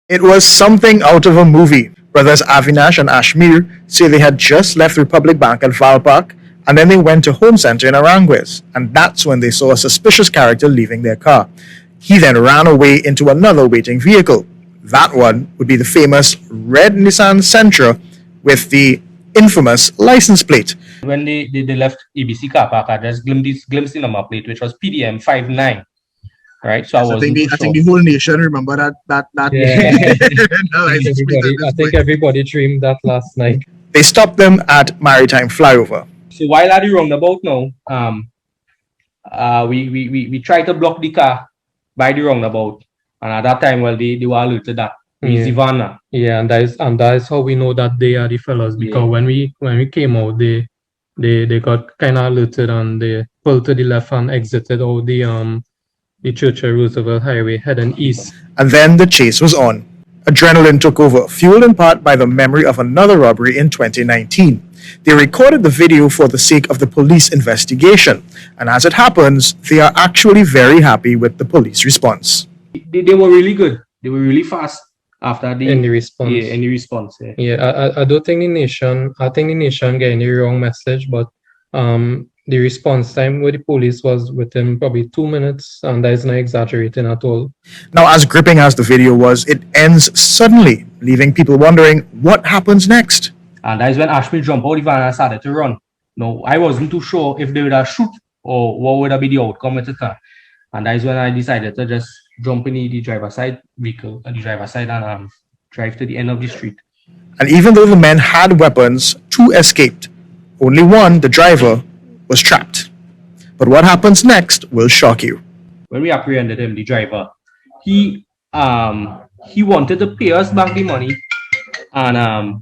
It was something out of a movie. Brothers Avinash and Ashmir say they had just left Republic Bank at Valpark and then they went to Home Center in Aranguez, and that's when they saw a suspicious character leaving their car. He then ran away into another waiting vehicle. That one would be the famous red Nissan Sentra with the infamous license plate. When they left ABC car park, I just glimpsed the number plate, which was PDM 59. Right, so I think the whole nation remember that. Yeah. I think everybody dreamed that last night. They stopped them at Maritime Flyover. So while at the roundabout now, we tried to block the car by the roundabout, and at that time, well, they were alerted that it's Ivana. Yeah, and that is how we know that they are the fellas, because when we came out, they got kind of alerted and they pulled to the left and exited out the Churchill Roosevelt Highway heading east. And then the chase was on. Adrenaline took over, fueled in part by the memory of another robbery in 2019. They recorded the video for the sake of the police investigation, and as it happens, they are actually very happy with the police response. They were really good. They were really fast after the response. Yeah, in the response. I don't think the nation getting the wrong message, but the response time with the police was within probably 2 minutes, and that is not exaggerating at all. Now, as gripping as the video was, it ends suddenly, leaving people wondering what happens next. And that is when Ashmir jumped out of the van and started to run. Now, I wasn't too sure if they would have shoot or what would have been the outcome with the car. And that is when I decided to just jump in the driver's side vehicle, and drive to the end of the street. And even though the men had weapons, 2 escaped. Only one, the driver, was trapped. But what happens next will shock you. When we apprehended him, the driver, he wanted to pay us back the money and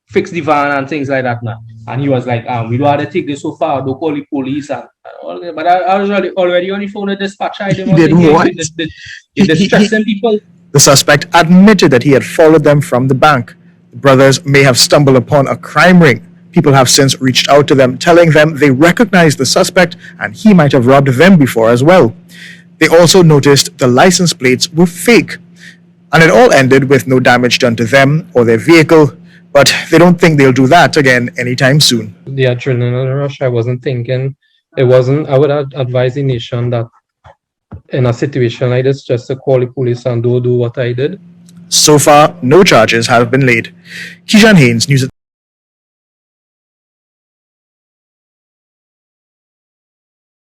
fix the van and things like that now. And he was like, we don't have to take this so far, don't call the police. But I was already on the phone with dispatcher. I didn't want to distressing people. The suspect admitted that he had followed them from the bank. The brothers may have stumbled upon a crime ring. People have since reached out to them, telling them they recognized the suspect and he might have robbed them before as well. They also noticed the license plates were fake. And it all ended with no damage done to them or their vehicle, but they don't think they'll do that again anytime soon. The adrenaline rush, I wasn't thinking. I would advise the nation that in a situation like this, just to call the police and do what I did. So far, no charges have been laid. Kijan Haynes, News at